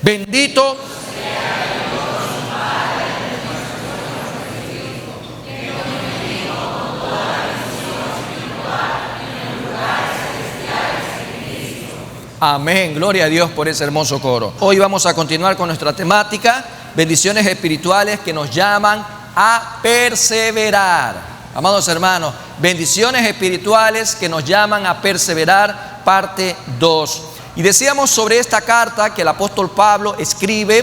Bendito. Amén, gloria a Dios por ese hermoso coro. Hoy vamos a continuar con nuestra temática, bendiciones espirituales que nos llaman a perseverar. Amados hermanos, bendiciones espirituales que nos llaman a perseverar, parte 2. Y decíamos sobre esta carta que el apóstol Pablo escribe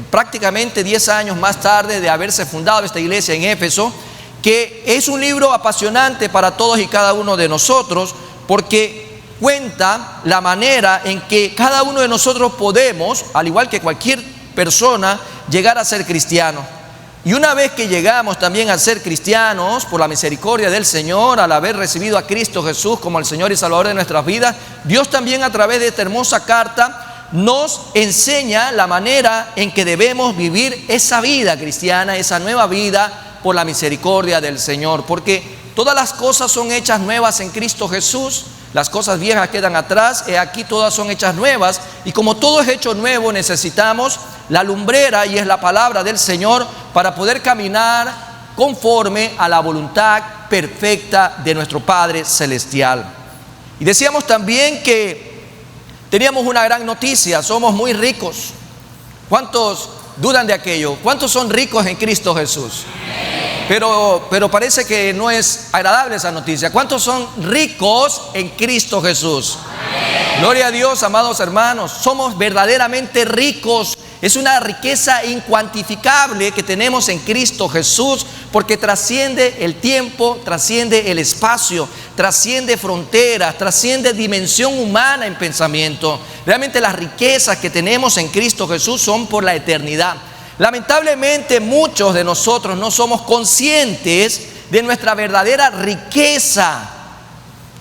prácticamente 10 años más tarde de haberse fundado esta iglesia en Éfeso, que es un libro apasionante para todos y cada uno de nosotros, porque cuenta la manera en que cada uno de nosotros podemos, al igual que cualquier persona, llegar a ser cristiano. Y una vez que llegamos también a ser cristianos, por la misericordia del Señor, al haber recibido a Cristo Jesús como el Señor y Salvador de nuestras vidas, Dios también a través de esta hermosa carta nos enseña la manera en que debemos vivir esa vida cristiana, esa nueva vida por la misericordia del Señor. Porque todas las cosas son hechas nuevas en Cristo Jesús. Las cosas viejas quedan atrás, y aquí todas son hechas nuevas. Y como todo es hecho nuevo, necesitamos la lumbrera, y es la palabra del Señor, para poder caminar conforme a la voluntad perfecta de nuestro Padre Celestial. Y decíamos también que teníamos una gran noticia: somos muy ricos. ¿Cuántos dudan de aquello? ¿Cuántos son ricos en Cristo Jesús? Pero parece que no es agradable esa noticia. ¿Cuántos son ricos en Cristo Jesús? Amén. Gloria a Dios, amados hermanos. Somos verdaderamente ricos. Es una riqueza incuantificable que tenemos en Cristo Jesús, porque trasciende el tiempo, trasciende el espacio, trasciende fronteras, trasciende dimensión humana en pensamiento. Realmente las riquezas que tenemos en Cristo Jesús son por la eternidad. Lamentablemente muchos de nosotros no somos conscientes de nuestra verdadera riqueza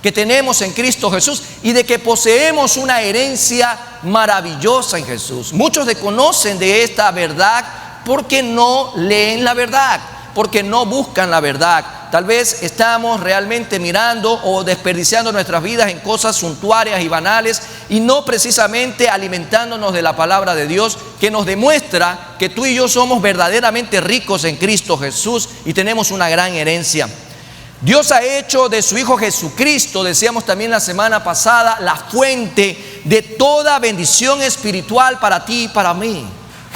que tenemos en Cristo Jesús y de que poseemos una herencia maravillosa en Jesús. Muchos desconocen de esta verdad porque no leen la verdad, porque no buscan la verdad. Tal vez estamos realmente mirando o desperdiciando nuestras vidas en cosas suntuarias y banales, y no precisamente alimentándonos de la palabra de Dios, que nos demuestra que tú y yo somos verdaderamente ricos en Cristo Jesús y tenemos una gran herencia. Dios ha hecho de su Hijo Jesucristo, decíamos también la semana pasada, la fuente de toda bendición espiritual para ti y para mí.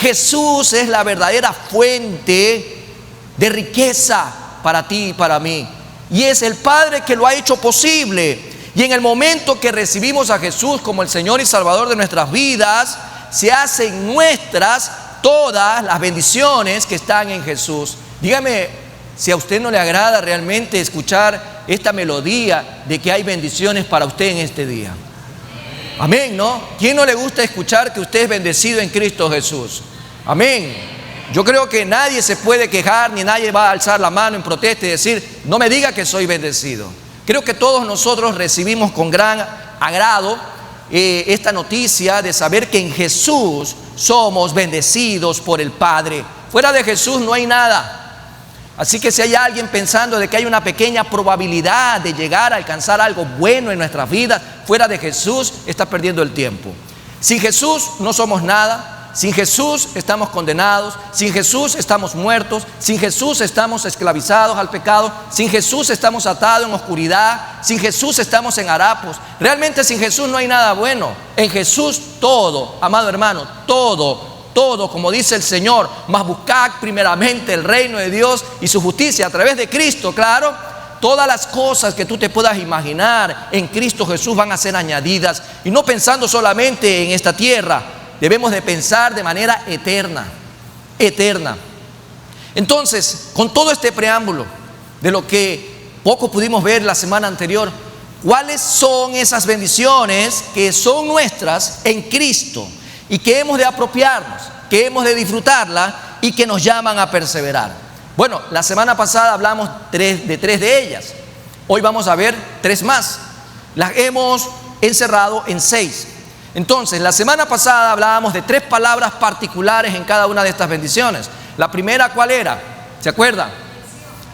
Jesús es la verdadera fuente de riqueza para ti y para mí. Y es el Padre que lo ha hecho posible. Y en el momento que recibimos a Jesús como el Señor y Salvador de nuestras vidas, se hacen nuestras todas las bendiciones que están en Jesús. Dígame si a usted no le agrada realmente escuchar esta melodía de que hay bendiciones para usted en este día. Amén, ¿no? ¿Quién no le gusta escuchar que usted es bendecido en Cristo Jesús? Amén. Yo creo que nadie se puede quejar, ni nadie va a alzar la mano en protesta y decir: no me diga que soy bendecido. Creo que todos nosotros recibimos con gran agrado esta noticia de saber que en Jesús somos bendecidos por el Padre. Fuera de Jesús no hay nada. Así que si hay alguien pensando de que hay una pequeña probabilidad de llegar a alcanzar algo bueno en nuestras vidas fuera de Jesús, está perdiendo el tiempo. Sin Jesús no somos nada. Sin Jesús estamos condenados, sin Jesús estamos muertos, sin Jesús estamos esclavizados al pecado, sin Jesús estamos atados en oscuridad, sin Jesús estamos en harapos. Realmente sin Jesús no hay nada bueno. En Jesús todo, amado hermano, todo, como dice el Señor, mas buscad primeramente el reino de Dios y su justicia a través de Cristo, claro. Todas las cosas que tú te puedas imaginar en Cristo Jesús van a ser añadidas, y no pensando solamente en esta tierra. Debemos de pensar de manera eterna. Entonces, con todo este preámbulo de lo que poco pudimos ver la semana anterior, ¿cuáles son esas bendiciones que son nuestras en Cristo y que hemos de apropiarnos, que hemos de disfrutarla y que nos llaman a perseverar? Bueno, la semana pasada hablamos de tres de ellas. Hoy vamos a ver 3 más. Las hemos encerrado en 6. Entonces, la semana pasada hablábamos de 3 palabras particulares en cada una de estas bendiciones. La primera, ¿cuál era? ¿Se acuerdan?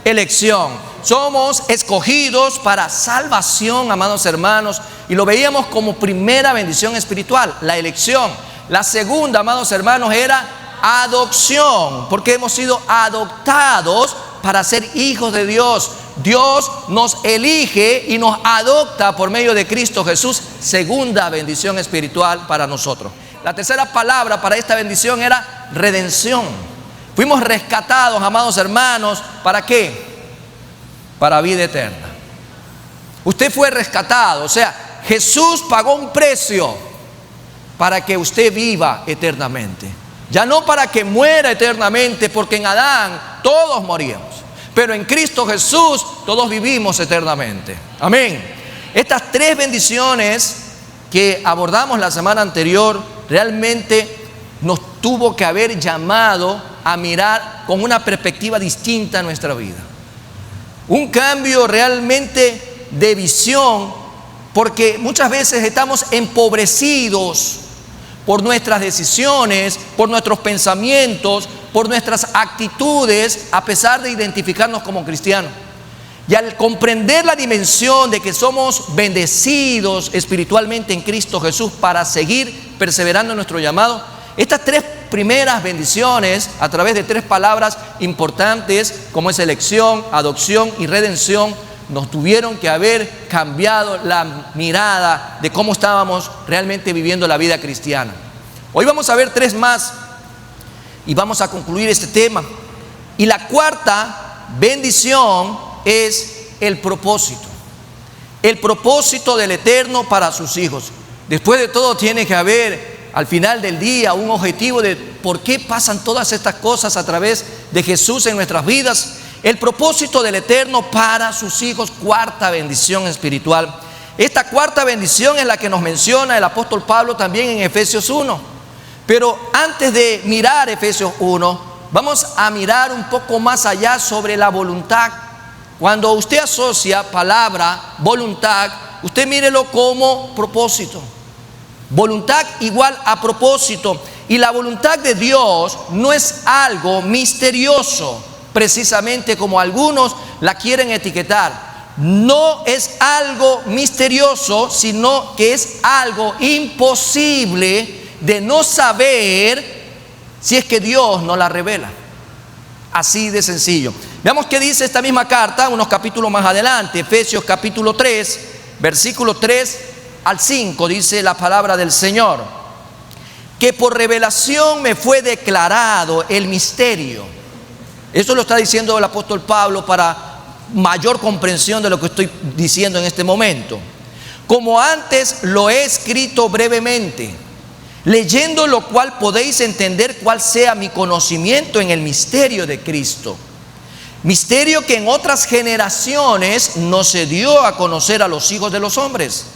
Elección. Somos escogidos para salvación, amados hermanos, y lo veíamos como primera bendición espiritual, la elección. La segunda, amados hermanos, era adopción, porque hemos sido adoptados para ser hijos de Dios. Dios nos elige y nos adopta por medio de Cristo Jesús. Segunda bendición espiritual para nosotros. La tercera palabra para esta bendición era redención. Fuimos rescatados, amados hermanos, ¿para qué? Para vida eterna. Usted fue rescatado, o sea, Jesús pagó un precio para que usted viva eternamente. Ya no para que muera eternamente, porque en Adán todos moríamos, pero en Cristo Jesús todos vivimos eternamente. Amén. Estas tres bendiciones que abordamos la semana anterior realmente nos tuvo que haber llamado a mirar con una perspectiva distinta a nuestra vida. Un cambio realmente de visión, porque muchas veces estamos empobrecidos por nuestras decisiones, por nuestros pensamientos, por nuestras actitudes, a pesar de identificarnos como cristianos. Y al comprender la dimensión de que somos bendecidos espiritualmente en Cristo Jesús para seguir perseverando en nuestro llamado, estas tres primeras bendiciones, a través de tres palabras importantes como es elección, adopción y redención, nos tuvieron que haber cambiado la mirada de cómo estábamos realmente viviendo la vida cristiana. Hoy vamos a ver tres más y vamos a concluir este tema. Y la cuarta bendición es el propósito. El propósito del Eterno para sus hijos. Después de todo tiene que haber al final del día un objetivo de por qué pasan todas estas cosas a través de Jesús en nuestras vidas. El propósito del Eterno para sus hijos, cuarta bendición espiritual. Esta cuarta bendición es la que nos menciona el apóstol Pablo también en Efesios 1. Pero antes de mirar Efesios 1, vamos a mirar un poco más allá sobre la voluntad. Cuando usted asocia palabra voluntad, usted mírelo como propósito. Voluntad igual a propósito. Y la voluntad de Dios no es algo misterioso, precisamente como algunos la quieren etiquetar. No es algo misterioso, sino que es algo imposible de no saber si es que Dios no la revela. Así de sencillo. Veamos qué dice esta misma carta unos capítulos más adelante. Efesios capítulo 3, versículo 3 al 5, dice la palabra del Señor: que por revelación me fue declarado el misterio. Eso lo está diciendo el apóstol Pablo para mayor comprensión de lo que estoy diciendo en este momento. Como antes lo he escrito brevemente, leyendo lo cual podéis entender cuál sea mi conocimiento en el misterio de Cristo. Misterio que en otras generaciones no se dio a conocer a los hijos de los hombres,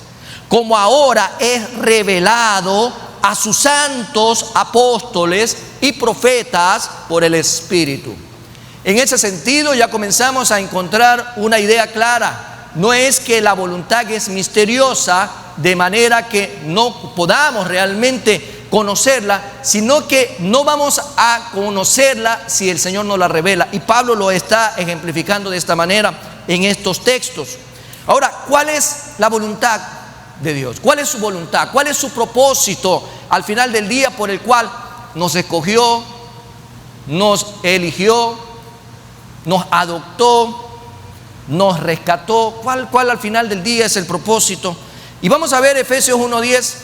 como ahora es revelado a sus santos apóstoles y profetas por el Espíritu. En ese sentido ya comenzamos a encontrar una idea clara. No es que la voluntad es misteriosa de manera que no podamos realmente conocerla, sino que no vamos a conocerla si el Señor no la revela. Y Pablo lo está ejemplificando de esta manera en estos textos. Ahora, ¿cuál es la voluntad de Dios? ¿Cuál es su voluntad? ¿Cuál es su propósito al final del día por el cual nos escogió, nos eligió, nos adoptó, nos rescató? ¿Cuál al final del día es el propósito? Y vamos a ver Efesios 1:10.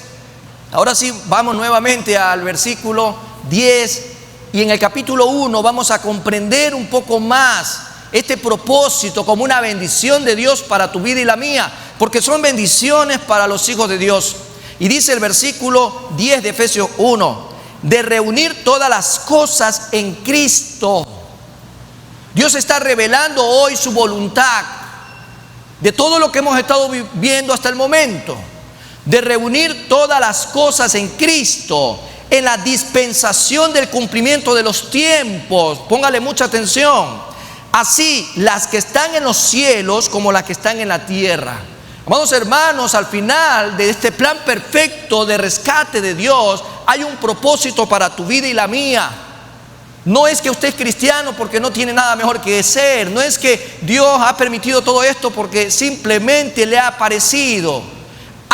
Ahora sí, vamos nuevamente al versículo 10. Y en el capítulo 1 vamos a comprender un poco más este propósito como una bendición de Dios para tu vida y la mía, porque son bendiciones para los hijos de Dios. Y dice el versículo 10 de Efesios 1: de reunir todas las cosas en Cristo. Dios está revelando hoy su voluntad de todo lo que hemos estado viendo hasta el momento, de reunir todas las cosas en Cristo, en la dispensación del cumplimiento de los tiempos. Póngale mucha atención. Así las que están en los cielos como las que están en la tierra. Amados hermanos, al final de este plan perfecto de rescate de Dios, hay un propósito para tu vida y la mía. No es que usted es cristiano porque no tiene nada mejor que ser. No es que Dios ha permitido todo esto porque simplemente le ha parecido.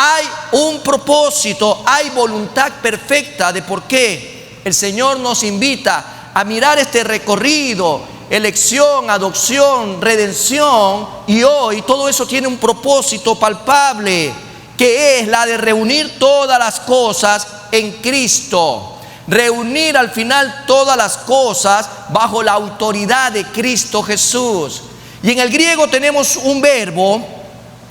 hay un propósito, hay voluntad perfecta de por qué el Señor nos invita a mirar este recorrido, elección, adopción, redención, y hoy todo eso tiene un propósito palpable, que es la de reunir todas las cosas en Cristo. Reunir al final todas las cosas bajo la autoridad de Cristo Jesús. Y en el griego tenemos un verbo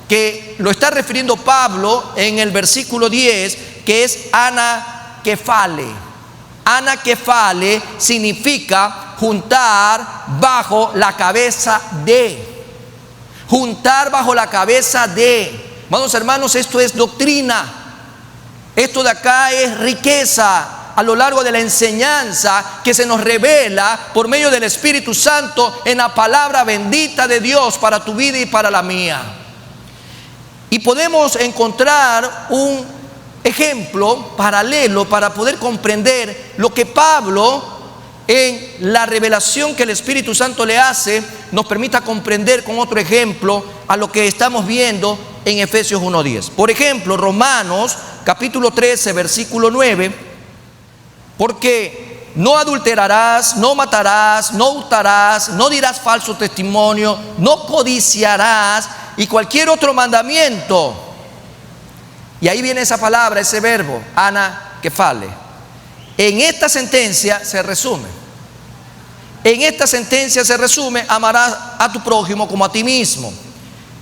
que lo está refiriendo Pablo en el versículo 10, que es anakefale. Anakefale significa juntar bajo la cabeza de. Juntar bajo la cabeza de. Amados hermanos, esto es doctrina. Esto de acá es riqueza a lo largo de la enseñanza que se nos revela por medio del Espíritu Santo en la palabra bendita de Dios para tu vida y para la mía. Y podemos encontrar un ejemplo paralelo para poder comprender lo que Pablo, en la revelación que el Espíritu Santo le hace, nos permita comprender con otro ejemplo a lo que estamos viendo en Efesios 1:10. Por ejemplo, Romanos capítulo 13, versículo 9. Porque no adulterarás, no matarás, no hurtarás, no dirás falso testimonio, no codiciarás y cualquier otro mandamiento. Y ahí viene esa palabra, ese verbo, anakefale. En esta sentencia se resume. En esta sentencia se resume: amarás a tu prójimo como a ti mismo.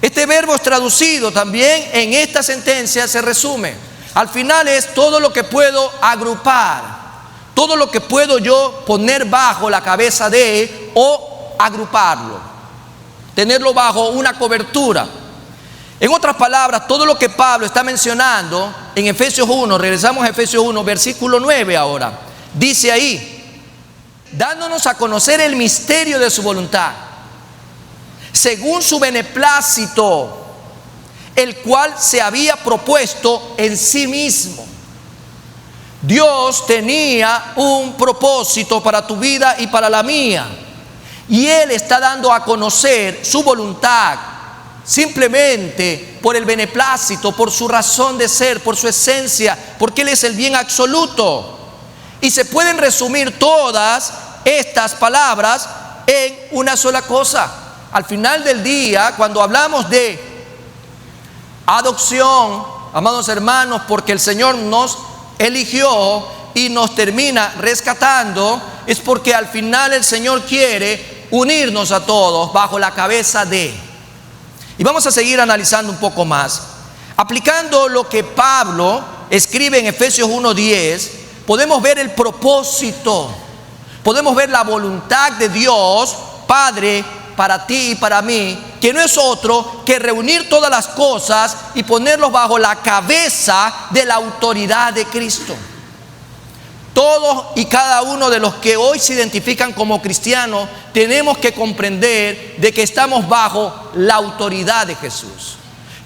Este verbo es traducido también en esta sentencia, se resume. Al final es todo lo que puedo agrupar. Todo lo que puedo yo poner bajo la cabeza de, o agruparlo, tenerlo bajo una cobertura. En otras palabras, todo lo que Pablo está mencionando en Efesios 1, regresamos a Efesios 1, versículo 9 ahora, dice ahí: dándonos a conocer el misterio de su voluntad, según su beneplácito, el cual se había propuesto en sí mismo. Dios tenía un propósito para tu vida y para la mía, y Él está dando a conocer su voluntad simplemente por el beneplácito, por su razón de ser, por su esencia, porque Él es el bien absoluto. Y se pueden resumir todas estas palabras en una sola cosa. Al final del día, cuando hablamos de adopción, amados hermanos, porque el Señor nos eligió y nos termina rescatando, es porque al final el Señor quiere unirnos a todos bajo la cabeza de. Y vamos a seguir analizando un poco más. Aplicando lo que Pablo escribe en Efesios 1:10, podemos ver el propósito, podemos ver la voluntad de Dios Padre para ti y para mí, que no es otro que reunir todas las cosas y ponerlos bajo la cabeza de la autoridad de Cristo. Todos y cada uno de los que hoy se identifican como cristianos tenemos que comprender de que estamos bajo la autoridad de Jesús.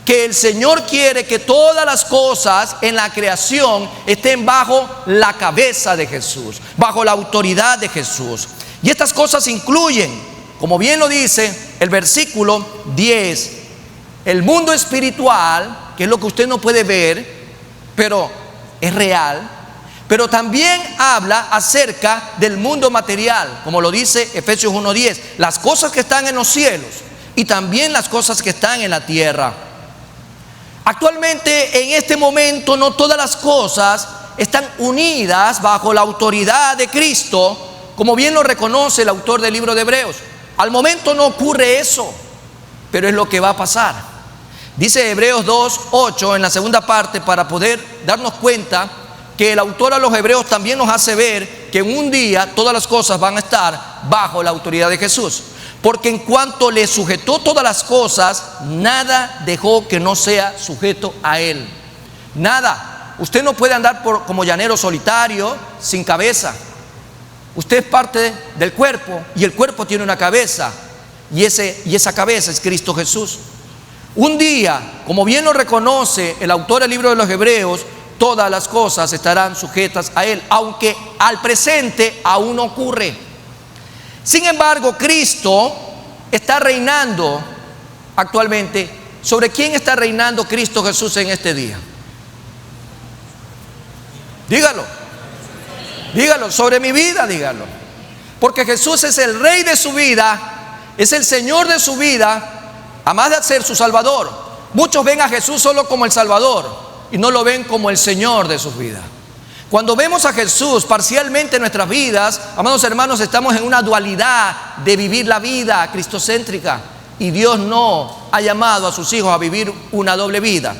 Que el Señor quiere que todas las cosas en la creación estén bajo la cabeza de Jesús, bajo la autoridad de Jesús. Y estas cosas incluyen, como bien lo dice el versículo 10, el mundo espiritual, que es lo que usted no puede ver, pero es real. Pero también habla acerca del mundo material, como lo dice Efesios 1:10, las cosas que están en los cielos y también las cosas que están en la tierra. Actualmente, en este momento, no todas las cosas están unidas bajo la autoridad de Cristo, como bien lo reconoce el autor del libro de Hebreos. Al momento no ocurre eso, pero es lo que va a pasar. Dice Hebreos 2:8 en la segunda parte, para poder darnos cuenta que el autor a los Hebreos también nos hace ver que en un día todas las cosas van a estar bajo la autoridad de Jesús. Porque en cuanto le sujetó todas las cosas, nada dejó que no sea sujeto a Él. Nada. Usted no puede andar como llanero solitario, sin cabeza. Usted es parte del cuerpo y el cuerpo tiene una cabeza, y esa cabeza es Cristo Jesús. Un día, como bien lo reconoce el autor del libro de los Hebreos, todas las cosas estarán sujetas a Él, aunque al presente aún no ocurre. Sin embargo, Cristo está reinando actualmente. ¿Sobre quién está reinando Cristo Jesús en este día? Dígalo. Dígalo, sobre mi vida, dígalo. Porque Jesús es el Rey de su vida, es el Señor de su vida, además de ser su Salvador. Muchos ven a Jesús solo como el Salvador y no lo ven como el Señor de sus vidas. Cuando vemos a Jesús parcialmente en nuestras vidas, amados hermanos, estamos en una dualidad de vivir la vida cristocéntrica. Y Dios no ha llamado a sus hijos a vivir una doble vida.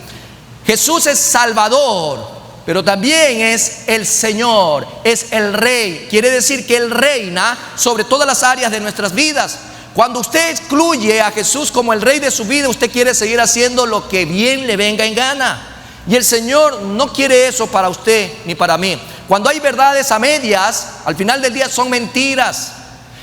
Jesús es Salvador, pero también es el Señor, es el Rey. Quiere decir que Él reina sobre todas las áreas de nuestras vidas. Cuando usted excluye a Jesús como el Rey de su vida, usted quiere seguir haciendo lo que bien le venga en gana. Y el Señor no quiere eso para usted ni para mí. Cuando hay verdades a medias, al final del día son mentiras.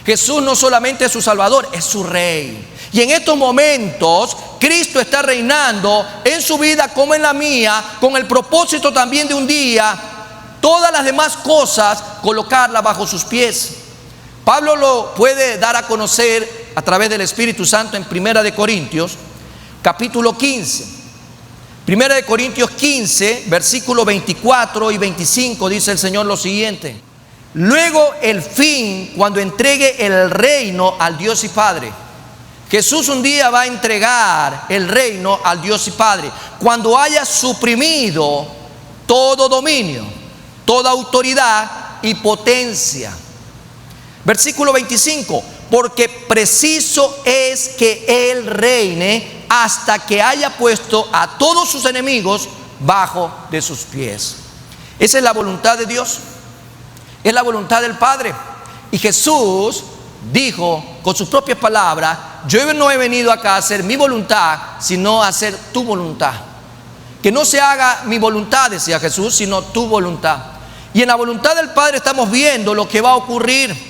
Jesús no solamente es su Salvador, es su Rey. Y en estos momentos, Cristo está reinando en su vida como en la mía, con el propósito también de un día, todas las demás cosas, colocarlas bajo sus pies. Pablo lo puede dar a conocer a través del Espíritu Santo en 1 Corintios, capítulo 15. 1 Corintios 15, versículos 24 y 25, dice el Señor lo siguiente: luego el fin, cuando entregue el reino al Dios y Padre. Jesús un día va a entregar el reino al Dios y Padre cuando haya suprimido todo dominio, toda autoridad y potencia. Versículo 25: porque preciso es que Él reine hasta que haya puesto a todos sus enemigos bajo de sus pies. Esa es la voluntad de Dios, es la voluntad del Padre. Y Jesús dijo con sus propias palabras: yo no he venido acá a hacer mi voluntad, sino a hacer tu voluntad. Que no se haga mi voluntad, decía Jesús, sino tu voluntad. Y en la voluntad del Padre estamos viendo lo que va a ocurrir.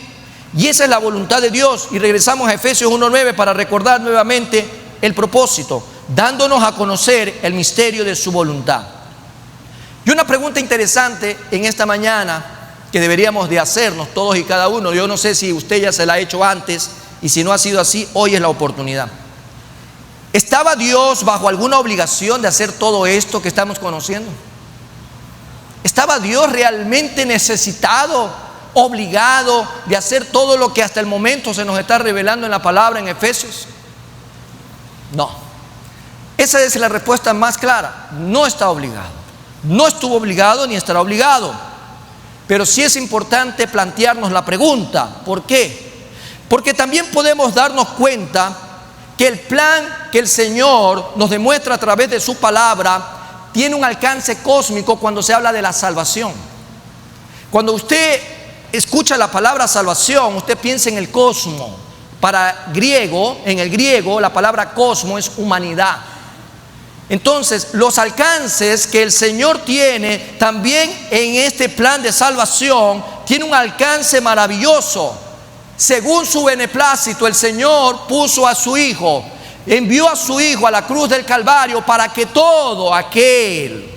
Y esa es la voluntad de Dios. Y regresamos a Efesios 1:9 para recordar nuevamente el propósito, dándonos a conocer el misterio de su voluntad. Y una pregunta interesante en esta mañana que deberíamos de hacernos todos y cada uno. Yo no sé si usted ya se la ha hecho antes, y si no ha sido así, hoy es la oportunidad. ¿Estaba Dios bajo alguna obligación de hacer todo esto que estamos conociendo? ¿Estaba Dios realmente necesitado, obligado de hacer todo lo que hasta el momento se nos está revelando en la palabra en Efesios? No. Esa es la respuesta más clara. No está obligado. No estuvo obligado ni estará obligado. Pero sí es importante plantearnos la pregunta: ¿por qué? Porque también podemos darnos cuenta que el plan que el Señor nos demuestra a través de su palabra tiene un alcance cósmico cuando se habla de la salvación. Cuando usted escucha la palabra salvación, usted piensa en el cosmos. En el griego, la palabra cosmos es humanidad. Entonces, los alcances que el Señor tiene también en este plan de salvación tiene un alcance maravilloso. Según su beneplácito, el Señor puso a su Hijo, envió a su Hijo a la cruz del Calvario para que todo aquel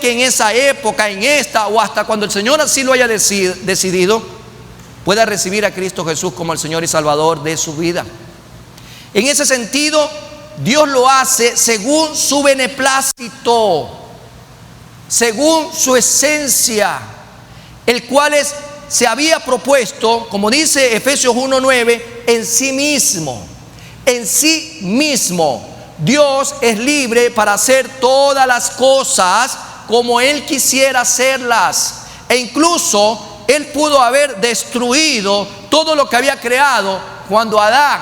que en esa época, en esta o hasta cuando el Señor así lo haya decidido, pueda recibir a Cristo Jesús como el Señor y Salvador de su vida. En ese sentido, Dios lo hace según su beneplácito, según su esencia, el cual se había propuesto, como dice Efesios 1:9, en sí mismo. En sí mismo. Dios es libre para hacer todas las cosas como Él quisiera hacerlas. E incluso Él pudo haber destruido todo lo que había creado cuando Adán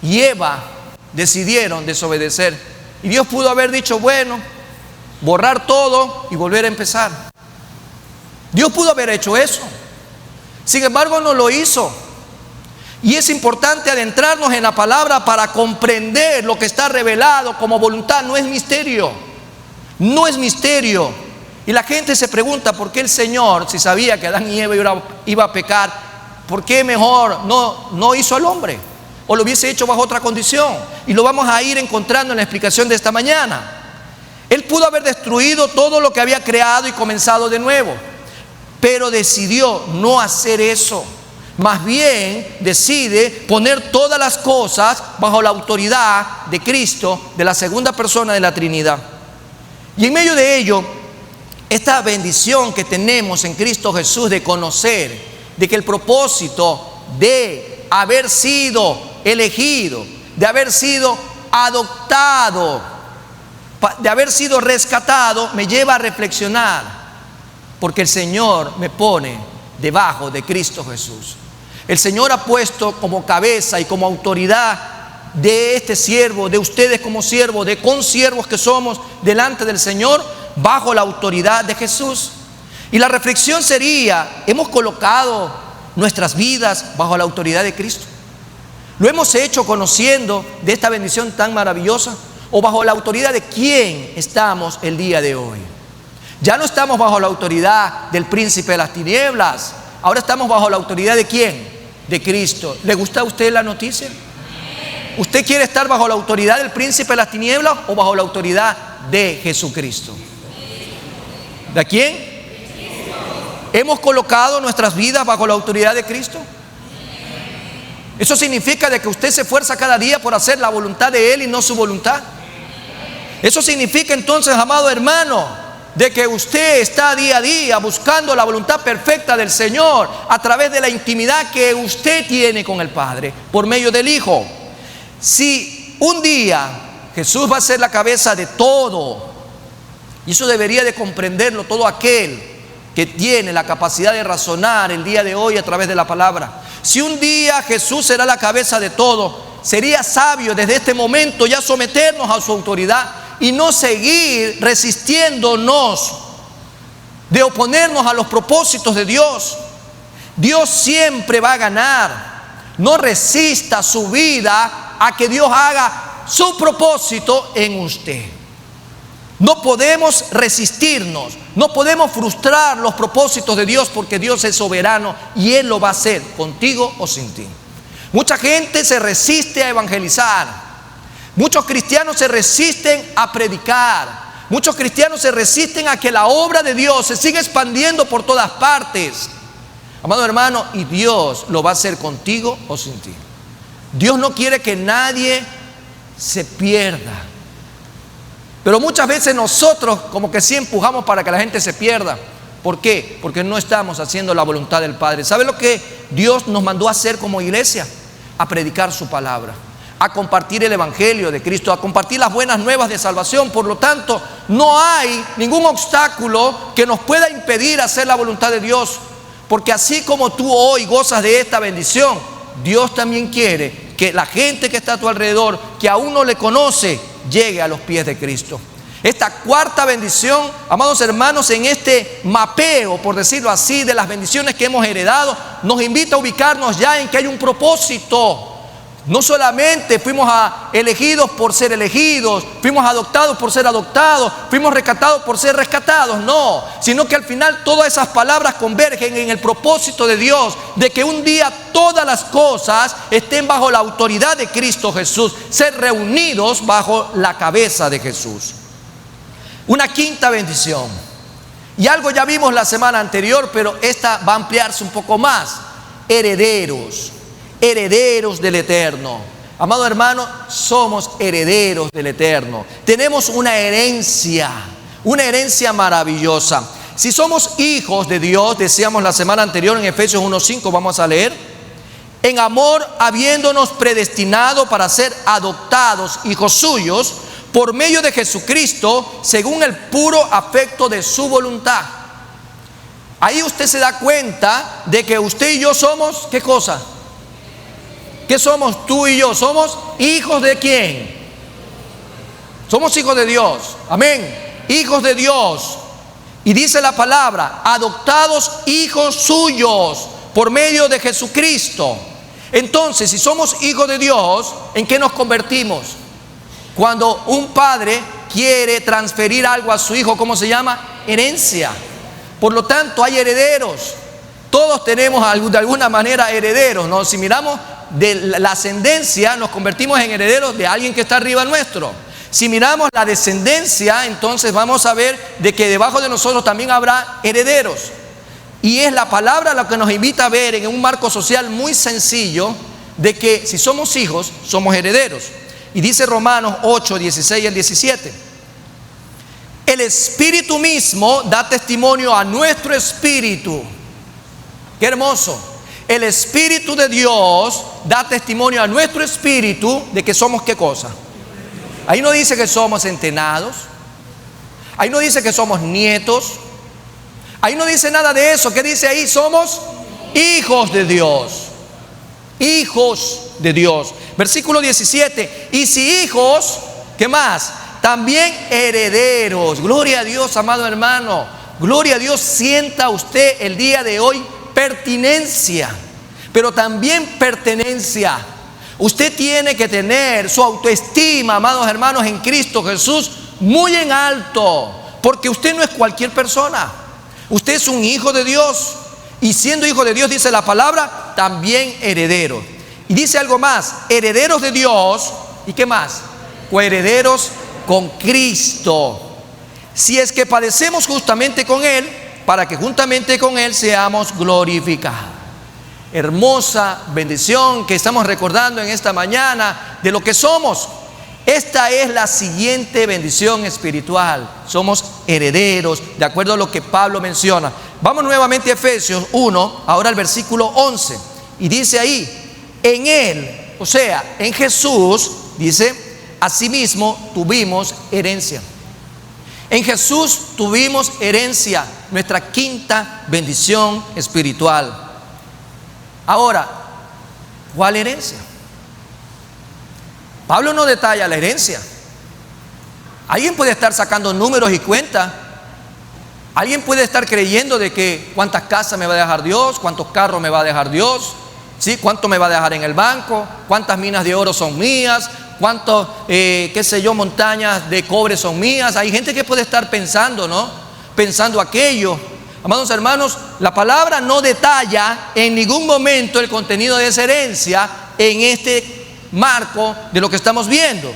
y Eva decidieron desobedecer. Y Dios pudo haber dicho: bueno, borrar todo y volver a empezar. Dios pudo haber hecho eso. Sin embargo, no lo hizo. Y es importante adentrarnos en la palabra para comprender lo que está revelado como voluntad. No es misterio. No es misterio. Y la gente se pregunta: ¿por qué el Señor, si sabía que Adán y Eva iba a pecar, por qué mejor no hizo al hombre? O lo hubiese hecho bajo otra condición. Y lo vamos a ir encontrando en la explicación de esta mañana. Él pudo haber destruido todo lo que había creado y comenzado de nuevo, pero decidió no hacer eso. Más bien decide poner todas las cosas bajo la autoridad de Cristo, de la segunda persona de la Trinidad. Y en medio de ello, esta bendición que tenemos en Cristo Jesús de conocer, de que el propósito de haber sido elegido, de haber sido adoptado, de haber sido rescatado, me lleva a reflexionar, porque el Señor me pone debajo de Cristo Jesús. El Señor ha puesto como cabeza y como autoridad de este siervo, de ustedes como siervos, de consiervos que somos delante del Señor, bajo la autoridad de Jesús. Y la reflexión sería: ¿hemos colocado nuestras vidas bajo la autoridad de Cristo? ¿Lo hemos hecho conociendo de esta bendición tan maravillosa? ¿O bajo la autoridad de quién estamos el día de hoy? Ya no estamos bajo la autoridad del príncipe de las tinieblas. Ahora estamos bajo la autoridad ¿de quién? De Cristo. ¿Le gusta a usted la noticia? ¿Usted quiere estar bajo la autoridad del príncipe de las tinieblas o bajo la autoridad de Jesucristo? ¿De quién? ¿Hemos colocado nuestras vidas bajo la autoridad de Cristo? Eso significa de que usted se esfuerza cada día por hacer la voluntad de Él y no su voluntad. Eso significa entonces, amado hermano, de que usted está día a día buscando la voluntad perfecta del Señor a través de la intimidad que usted tiene con el Padre por medio del Hijo. Si un día Jesús va a ser la cabeza de todo, y eso debería de comprenderlo todo aquel que tiene la capacidad de razonar el día de hoy a través de la palabra. Si un día Jesús será la cabeza de todo, sería sabio desde este momento ya someternos a su autoridad y no seguir resistiéndonos de oponernos a los propósitos de Dios. Dios siempre va a ganar. No resista su vida a que Dios haga su propósito en usted. No podemos resistirnos, no podemos frustrar los propósitos de Dios, porque Dios es soberano y Él lo va a hacer contigo o sin ti. Mucha gente se resiste a evangelizar. Muchos cristianos se resisten a predicar. Muchos cristianos se resisten a que la obra de Dios se siga expandiendo por todas partes. Amado hermano, y Dios lo va a hacer contigo o sin ti. Dios no quiere que nadie se pierda. Pero muchas veces nosotros como que sí empujamos para que la gente se pierda. ¿Por qué? Porque no estamos haciendo la voluntad del Padre. ¿Sabe lo que Dios nos mandó a hacer como iglesia? A predicar su palabra, a compartir el evangelio de Cristo, a compartir las buenas nuevas de salvación. Por lo tanto, no hay ningún obstáculo que nos pueda impedir hacer la voluntad de Dios, porque así como tú hoy gozas de esta bendición, Dios también quiere que la gente que está a tu alrededor, que aún no le conoce, llegue a los pies de Cristo. Esta cuarta bendición, amados hermanos, en este mapeo, por decirlo así, de las bendiciones que hemos heredado, nos invita a ubicarnos ya en que hay un propósito. No solamente fuimos elegidos por ser elegidos, fuimos adoptados por ser adoptados, fuimos rescatados por ser rescatados, no, sino que al final todas esas palabras convergen en el propósito de Dios, de que un día todas las cosas estén bajo la autoridad de Cristo Jesús, ser reunidos bajo la cabeza de Jesús. Una quinta bendición, y algo ya vimos la semana anterior, pero esta va a ampliarse un poco más: herederos. Herederos del Eterno. Amado hermano, somos herederos del Eterno. Tenemos una herencia maravillosa. Si somos hijos de Dios, decíamos la semana anterior en Efesios 1:5, vamos a leer: en amor habiéndonos predestinado para ser adoptados hijos suyos por medio de Jesucristo, según el puro afecto de su voluntad. Ahí usted se da cuenta de que usted y yo somos, ¿qué cosa? ¿Qué somos tú y yo? Somos hijos de ¿quién? Somos hijos de Dios. Amén. Hijos de Dios. Y dice la palabra: adoptados hijos suyos por medio de Jesucristo. Entonces, si somos hijos de Dios, ¿en qué nos convertimos? Cuando un padre quiere transferir algo a su hijo, ¿cómo se llama? Herencia. Por lo tanto, hay herederos. Todos tenemos de alguna manera herederos, ¿no? Si miramos de la ascendencia, nos convertimos en herederos de alguien que está arriba nuestro. Si miramos la descendencia, entonces vamos a ver de que debajo de nosotros también habrá herederos. Y es la palabra lo que nos invita a ver en un marco social muy sencillo de que si somos hijos, somos herederos. Y dice Romanos 8, 16 al 17: el Espíritu mismo da testimonio a nuestro espíritu. Qué hermoso. El Espíritu de Dios da testimonio a nuestro espíritu de que somos ¿qué cosa? Ahí no dice que somos centenados. Ahí no dice que somos nietos. Ahí no dice nada de eso. ¿Qué dice ahí? Somos hijos de Dios. Hijos de Dios. Versículo 17. Y si hijos, ¿qué más? También herederos. Gloria a Dios, amado hermano. Gloria a Dios. Sienta usted el día de hoy pertinencia, pero también pertenencia. Usted tiene que tener su autoestima, amados hermanos, en Cristo Jesús muy en alto, porque usted no es cualquier persona. Usted es un hijo de Dios, y siendo hijo de Dios, dice la palabra, también heredero. Y dice algo más: herederos de Dios. ¿Y qué más? Coherederos con Cristo, si es que padecemos justamente con Él, para que juntamente con Él seamos glorificados. Hermosa bendición que estamos recordando en esta mañana de lo que somos. Esta es la siguiente bendición espiritual. Somos herederos, de acuerdo a lo que Pablo menciona. Vamos nuevamente a Efesios 1, ahora al versículo 11. Y dice ahí: en Él, o sea, en Jesús, dice, asimismo tuvimos herencia. En Jesús tuvimos herencia, nuestra quinta bendición espiritual. Ahora, ¿cuál herencia? Pablo no detalla la herencia. Alguien puede estar sacando números y cuentas. Alguien puede estar creyendo de que cuántas casas me va a dejar Dios, cuántos carros me va a dejar Dios, ¿sí? Cuánto me va a dejar en el banco, cuántas minas de oro son mías, cuántos, montañas de cobre son mías. Hay gente que puede estar pensando, ¿no? Pensando aquello. Amados hermanos, la palabra no detalla en ningún momento el contenido de esa herencia en este marco de lo que estamos viendo.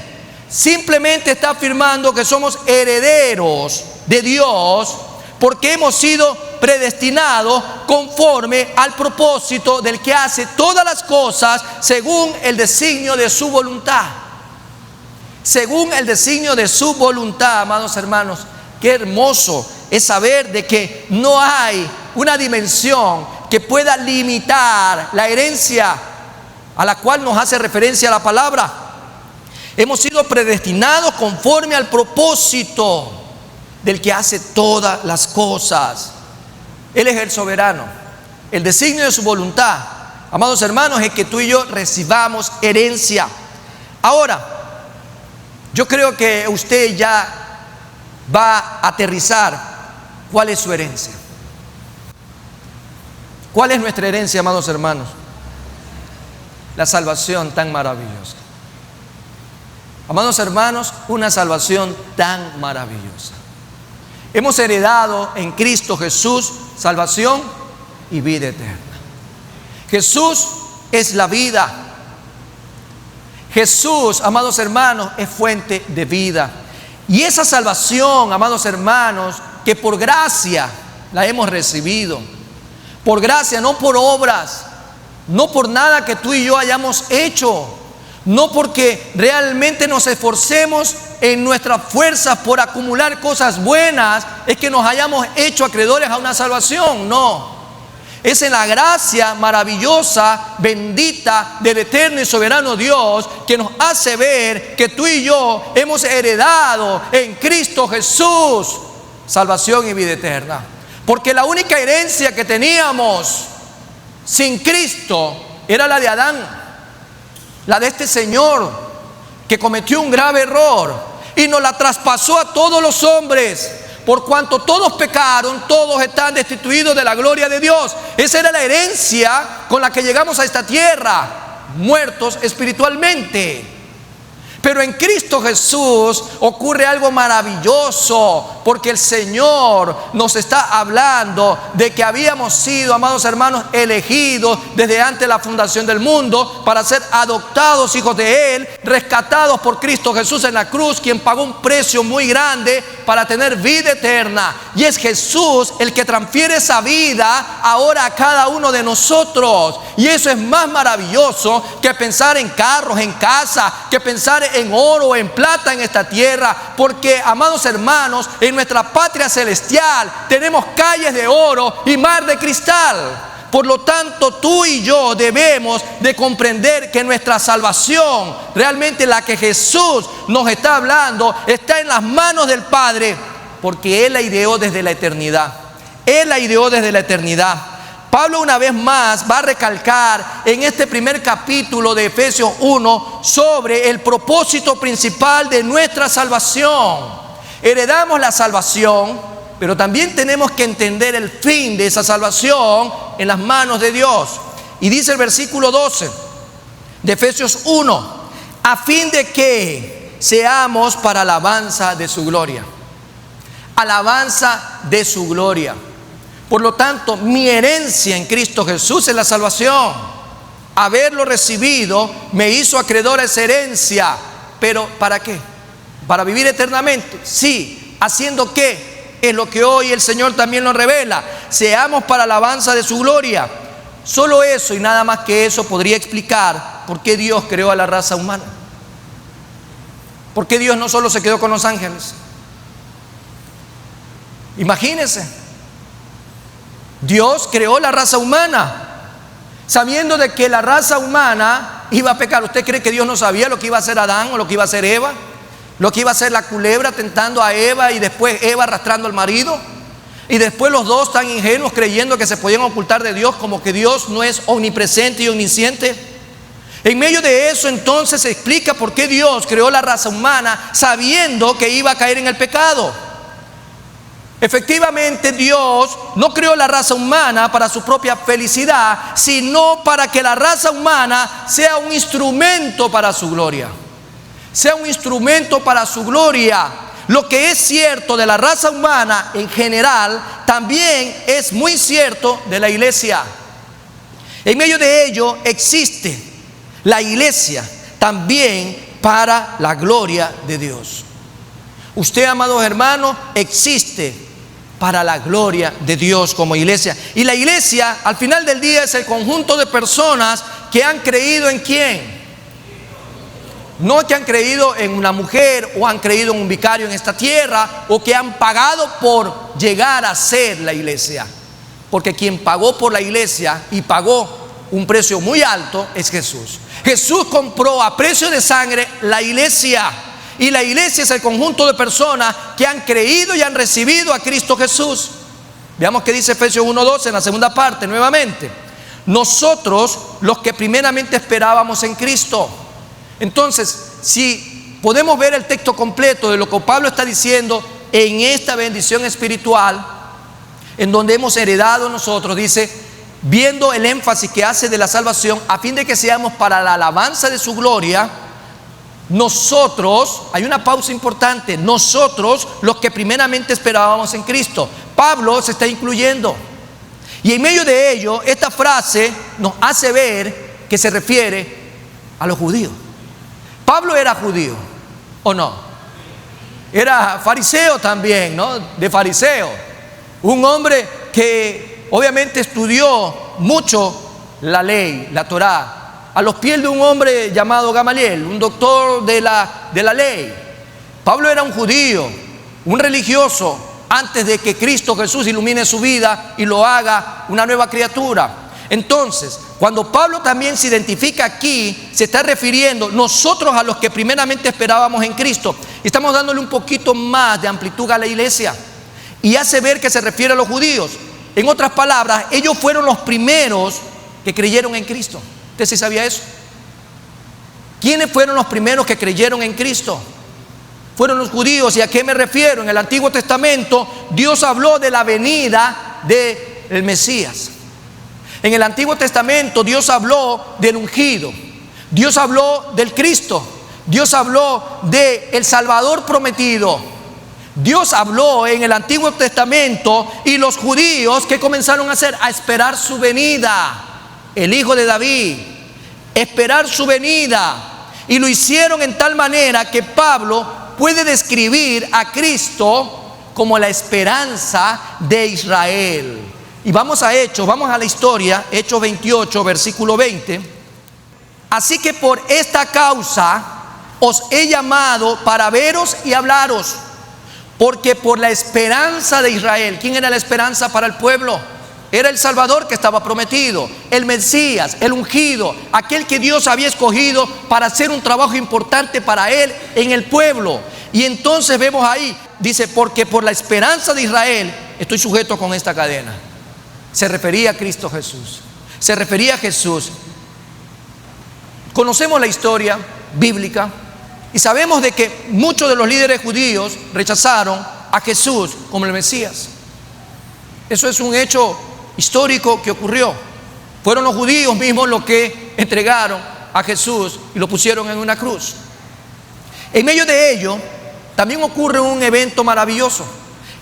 Simplemente está afirmando que somos herederos de Dios porque hemos sido predestinados conforme al propósito del que hace todas las cosas según el designio de su voluntad. Según el designio de su voluntad, amados hermanos. Qué hermoso es saber de que no hay una dimensión que pueda limitar la herencia a la cual nos hace referencia la palabra. Hemos sido predestinados conforme al propósito del que hace todas las cosas. Él es el soberano. El designio de su voluntad, amados hermanos, es que tú y yo recibamos herencia. Ahora, yo creo que usted ya va a aterrizar cuál es su herencia. ¿Cuál es nuestra herencia, amados hermanos? La salvación tan maravillosa. Amados hermanos, una salvación tan maravillosa. Hemos heredado en Cristo Jesús salvación y vida eterna. Jesús es la vida. Jesús, amados hermanos, es fuente de vida. Y esa salvación, amados hermanos, que por gracia la hemos recibido. Por gracia, no por obras. No por nada que tú y yo hayamos hecho. No porque realmente nos esforcemos en nuestras fuerzas por acumular cosas buenas, es que nos hayamos hecho acreedores a una salvación. No. Es en la gracia maravillosa, bendita del eterno y soberano Dios que nos hace ver que tú y yo hemos heredado en Cristo Jesús salvación y vida eterna. Porque la única herencia que teníamos sin Cristo era la de Adán, la de este señor que cometió un grave error y nos la traspasó a todos los hombres. Por cuanto todos pecaron, todos están destituidos de la gloria de Dios. Esa era la herencia con la que llegamos a esta tierra, muertos espiritualmente. Pero en Cristo Jesús ocurre algo maravilloso, porque el Señor nos está hablando de que habíamos sido, amados hermanos, elegidos desde antes de la fundación del mundo para ser adoptados hijos de Él, rescatados por Cristo Jesús en la cruz, quien pagó un precio muy grande para tener vida eterna. Y es Jesús el que transfiere esa vida ahora a cada uno de nosotros. Y eso es más maravilloso que pensar en carros, en casa, que pensar en oro, en plata en esta tierra. Porque, amados hermanos, en nuestra patria celestial tenemos calles de oro y mar de cristal. Por lo tanto, tú y yo debemos de comprender que nuestra salvación, realmente la que Jesús nos está hablando, está en las manos del Padre, porque Él la ideó desde la eternidad. Él la ideó desde la eternidad. Pablo una vez más va a recalcar en este primer capítulo de Efesios 1 sobre el propósito principal de nuestra salvación. Heredamos la salvación, pero también tenemos que entender el fin de esa salvación en las manos de Dios. Y dice el versículo 12 de Efesios 1, a fin de que seamos para alabanza de su gloria. Alabanza de su gloria. Por lo tanto, mi herencia en Cristo Jesús es la salvación. Haberlo recibido me hizo acreedor a esa herencia. ¿Pero para qué? ¿Para vivir eternamente? Sí. ¿Haciendo qué? Es lo que hoy el Señor también nos revela. Seamos para alabanza de su gloria. Solo eso y nada más que eso podría explicar por qué Dios creó a la raza humana. ¿Por qué Dios no solo se quedó con los ángeles? Imagínense. Dios creó la raza humana sabiendo de que la raza humana iba a pecar. ¿Usted cree que Dios no sabía lo que iba a hacer Adán o lo que iba a hacer Eva? Lo que iba a hacer la culebra tentando a Eva y después Eva arrastrando al marido. Y después los dos tan ingenuos creyendo que se podían ocultar de Dios, como que Dios no es omnipresente y omnisciente. En medio de eso entonces se explica por qué Dios creó la raza humana sabiendo que iba a caer en el pecado. Efectivamente, Dios no creó la raza humana para su propia felicidad, sino para que la raza humana sea un instrumento para su gloria. Sea un instrumento para su gloria. Lo que es cierto de la raza humana en general, también es muy cierto de la iglesia. En medio de ello existe la iglesia también para la gloria de Dios. Usted, amados hermanos, existe para la gloria de Dios como iglesia. Y la iglesia, al final del día, es el conjunto de personas que han creído en ¿quién? No que han creído en una mujer o han creído en un vicario en esta tierra o que han pagado por llegar a ser la iglesia. Porque quien pagó por la iglesia y pagó un precio muy alto es Jesús. Jesús compró a precio de sangre la iglesia. Y la iglesia es el conjunto de personas que han creído y han recibido a Cristo Jesús. Veamos qué dice Efesios 1:12 en la segunda parte nuevamente. Nosotros los que primeramente esperábamos en Cristo. Entonces, si podemos ver el texto completo de lo que Pablo está diciendo en esta bendición espiritual, en donde hemos heredado nosotros, dice, viendo el énfasis que hace de la salvación, a fin de que seamos para la alabanza de su gloria, nosotros, hay una pausa importante, nosotros los que primeramente esperábamos en Cristo. Pablo se está incluyendo. Y en medio de ello, esta frase nos hace ver que se refiere a los judíos. Pablo era judío, ¿o no? Era fariseo también, ¿no? De fariseo. Un hombre que obviamente estudió mucho la ley, la Torá, a los pies de un hombre llamado Gamaliel, un doctor de la ley. Pablo era un judío, un religioso, antes de que Cristo Jesús ilumine su vida y lo haga una nueva criatura. Entonces, cuando Pablo también se identifica aquí, se está refiriendo nosotros a los que primeramente esperábamos en Cristo. Y estamos dándole un poquito más de amplitud a la iglesia. Y hace ver que se refiere a los judíos. En otras palabras, ellos fueron los primeros que creyeron en Cristo. ¿Usted sí sabía eso? ¿Quiénes fueron los primeros que creyeron en Cristo? Fueron los judíos. ¿Y a qué me refiero? En el Antiguo Testamento, Dios habló de la venida del Mesías. En el Antiguo Testamento Dios habló del ungido, Dios habló del Cristo, Dios habló del Salvador prometido. Dios habló en el Antiguo Testamento y los judíos, ¿qué comenzaron a hacer? A esperar su venida, el hijo de David, esperar su venida. Y lo hicieron en tal manera que Pablo puede describir a Cristo como la esperanza de Israel. Y vamos a Hechos, vamos a la historia, Hechos 28, versículo 20. Así que por esta causa os he llamado para veros y hablaros, porque por la esperanza de Israel. ¿Quién era la esperanza para el pueblo? Era el Salvador que estaba prometido, el Mesías, el ungido, aquel que Dios había escogido para hacer un trabajo importante para él en el pueblo. Y entonces vemos ahí, dice, porque por la esperanza de Israel estoy sujeto con esta cadena. Se refería a Cristo Jesús, se refería a Jesús. Conocemos la historia bíblica y sabemos de que muchos de los líderes judíos rechazaron a Jesús como el Mesías. Eso es un hecho histórico que ocurrió. Fueron los judíos mismos los que entregaron a Jesús y lo pusieron en una cruz. En medio de ello, también ocurre un evento maravilloso.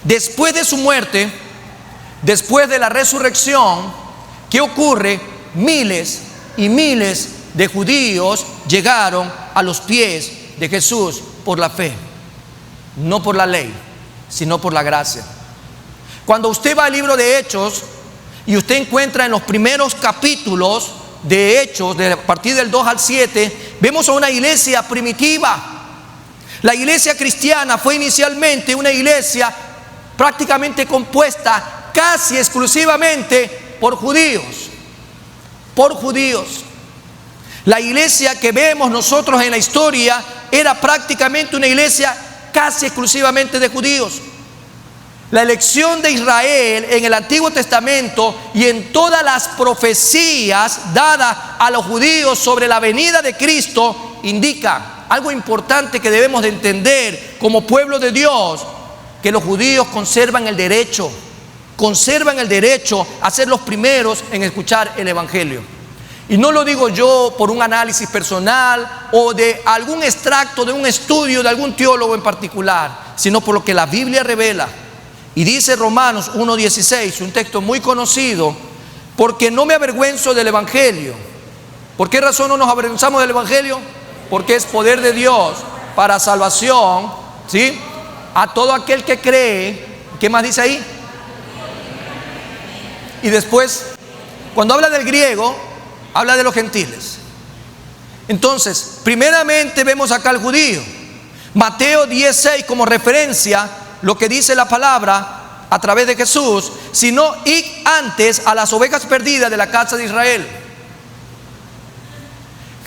Después de su muerte, después de la resurrección, ¿qué ocurre? Miles y miles de judíos llegaron a los pies de Jesús por la fe, no por la ley, sino por la gracia. Cuando usted va al libro de Hechos y usted encuentra en los primeros capítulos de Hechos, a partir del 2 al 7, vemos a una iglesia primitiva. La iglesia cristiana fue inicialmente una iglesia prácticamente compuesta casi exclusivamente por judíos. Por judíos. La iglesia que vemos nosotros en la historia era prácticamente una iglesia casi exclusivamente de judíos. La elección de Israel en el Antiguo Testamento y en todas las profecías dadas a los judíos sobre la venida de Cristo indica algo importante que debemos de entender como pueblo de Dios, que los judíos conservan el derecho a ser los primeros en escuchar el Evangelio. Y no lo digo yo por un análisis personal o de algún extracto de un estudio de algún teólogo en particular, sino por lo que la Biblia revela. Y dice Romanos 1:16, un texto muy conocido, porque no me avergüenzo del Evangelio. ¿Por qué razón no nos avergonzamos del Evangelio? Porque es poder de Dios para salvación, ¿sí?, a todo aquel que cree. ¿Qué más dice ahí? Y después, cuando habla del griego, habla de los gentiles. Entonces, primeramente vemos acá al judío. Mateo 10:6 como referencia, lo que dice la palabra a través de Jesús, sino id antes a las ovejas perdidas de la casa de Israel.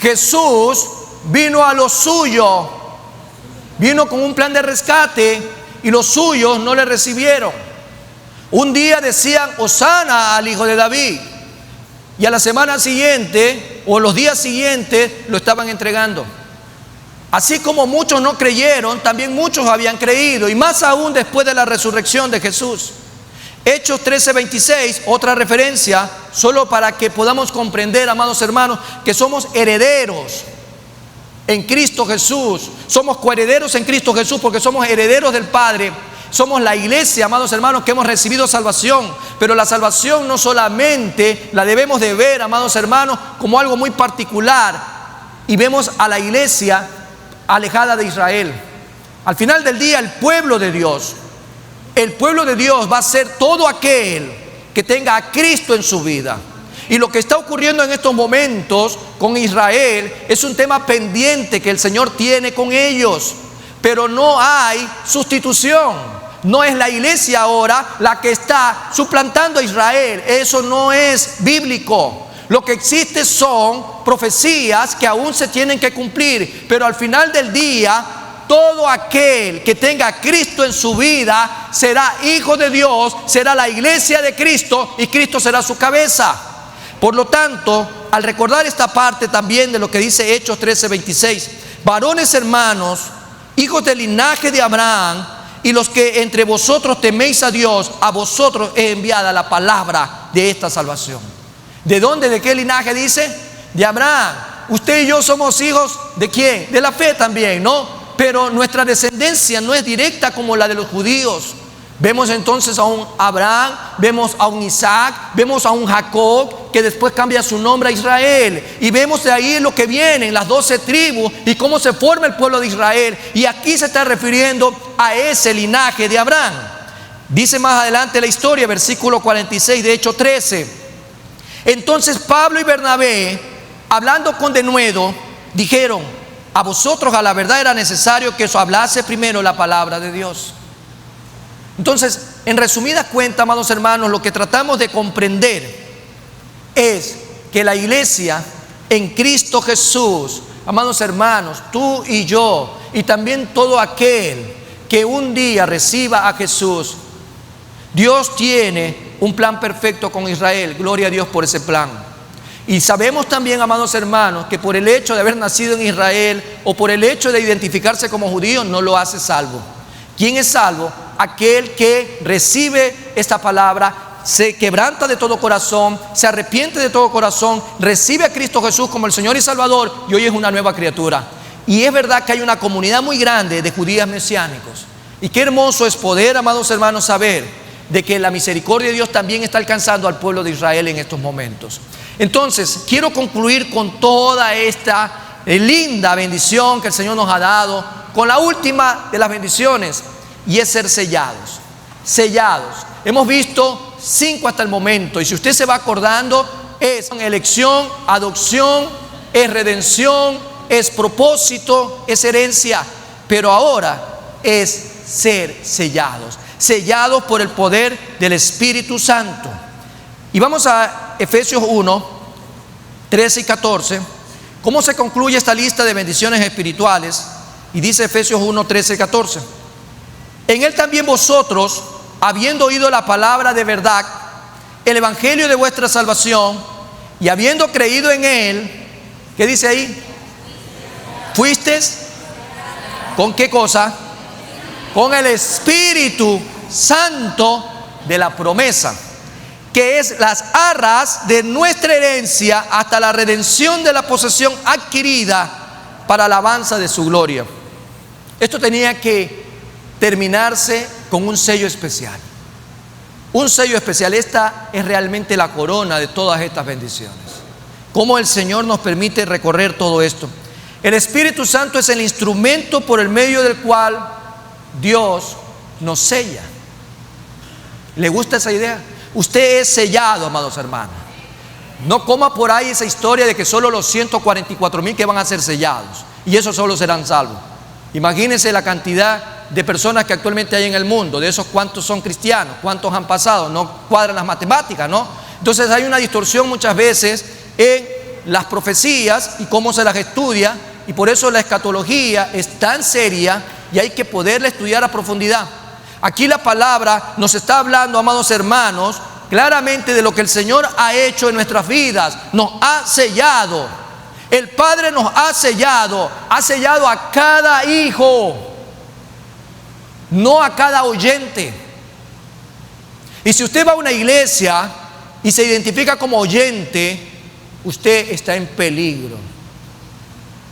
Jesús vino a lo suyo, vino con un plan de rescate y los suyos no le recibieron. Un día decían Hosana al hijo de David y a la semana siguiente o los días siguientes lo estaban entregando. Así como muchos no creyeron, también muchos habían creído, y más aún después de la resurrección de Jesús. Hechos 13:26, otra referencia, solo para que podamos comprender, amados hermanos, que somos herederos en Cristo Jesús. Somos coherederos en Cristo Jesús porque somos herederos del Padre. Somos la iglesia, amados hermanos, que hemos recibido salvación. Pero la salvación no solamente la debemos de ver, amados hermanos, como algo muy particular. Y vemos a la iglesia alejada de Israel. Al final del día, el pueblo de Dios va a ser todo aquel que tenga a Cristo en su vida. Y lo que está ocurriendo en estos momentos con Israel es un tema pendiente que el Señor tiene con ellos, pero no hay sustitución. No es la iglesia ahora la que está suplantando a Israel. Eso no es bíblico. Lo que existe son profecías que aún se tienen que cumplir, pero al final del día, todo aquel que tenga a Cristo en su vida será hijo de Dios, será la iglesia de Cristo y Cristo será su cabeza. Por lo tanto, al recordar esta parte también de lo que dice Hechos 13:26, varones hermanos, hijos del linaje de Abraham, y los que entre vosotros teméis a Dios, a vosotros es enviada la palabra de esta salvación. ¿De dónde? ¿De qué linaje dice? De Abraham. Usted y yo somos hijos ¿de quién? De la fe también, ¿no? Pero nuestra descendencia no es directa como la de los judíos. Vemos entonces a un Abraham, vemos a un Isaac, vemos a un Jacob que después cambia su nombre a Israel. Y vemos de ahí lo que vienen, las 12 tribus y cómo se forma el pueblo de Israel. Y aquí se está refiriendo a ese linaje de Abraham. Dice más adelante la historia, versículo 46 de Hechos 13. Entonces Pablo y Bernabé, hablando con denuedo, dijeron: a vosotros a la verdad era necesario que os hablase primero la palabra de Dios. Entonces, en resumidas cuentas, amados hermanos, lo que tratamos de comprender es que la iglesia en Cristo Jesús, amados hermanos, tú y yo, y también todo aquel que un día reciba a Jesús, Dios tiene un plan perfecto con Israel. Gloria a Dios por ese plan. Y sabemos también, amados hermanos, que por el hecho de haber nacido en Israel o por el hecho de identificarse como judío no lo hace salvo. ¿Quién es salvo? Aquel que recibe esta palabra, se quebranta de todo corazón, se arrepiente de todo corazón, recibe a Cristo Jesús como el Señor y Salvador, y hoy es una nueva criatura. Y es verdad que hay una comunidad muy grande de judíos mesiánicos. Y qué hermoso es poder, amados hermanos, saber de que la misericordia de Dios también está alcanzando al pueblo de Israel en estos momentos. Entonces, quiero concluir con toda esta linda bendición que el Señor nos ha dado, con la última de las bendiciones, y es ser sellados. Sellados. Hemos visto 5 hasta el momento, y si usted se va acordando, es elección, adopción, es redención, es propósito, es herencia, pero ahora es ser sellados. Sellados por el poder del Espíritu Santo. Y vamos a Efesios 1, 13 y 14. ¿Cómo se concluye esta lista de bendiciones espirituales? Y dice Efesios 1, 13 y 14. En él también vosotros, habiendo oído la palabra de verdad, el evangelio de vuestra salvación, y habiendo creído en él, ¿qué dice ahí? ¿Fuisteis? ¿Con qué cosa? Con el Espíritu Santo de la promesa, que es las arras de nuestra herencia hasta la redención de la posesión adquirida para alabanza de su gloria. Esto tenía que terminarse con un sello especial. Un sello especial. Esta es realmente la corona de todas estas bendiciones. Cómo el Señor nos permite recorrer todo esto. El Espíritu Santo es el instrumento por el medio del cual Dios nos sella. ¿Le gusta esa idea? Usted es sellado, amados hermanos. No coma por ahí esa historia de que solo los 144,000 que van a ser sellados, y esos solo serán salvos. Imagínense la cantidad de personas que actualmente hay en el mundo. De esos, ¿cuántos son cristianos? ¿Cuántos han pasado? No cuadran las matemáticas, ¿no? Entonces hay una distorsión muchas veces en las profecías y cómo se las estudia, y por eso la escatología es tan seria y hay que poderla estudiar a profundidad. Aquí la palabra nos está hablando, amados hermanos, claramente de lo que el Señor ha hecho en nuestras vidas. Nos ha sellado. El Padre nos ha sellado a cada hijo, no a cada oyente. Y si usted va a una iglesia y se identifica como oyente, usted está en peligro.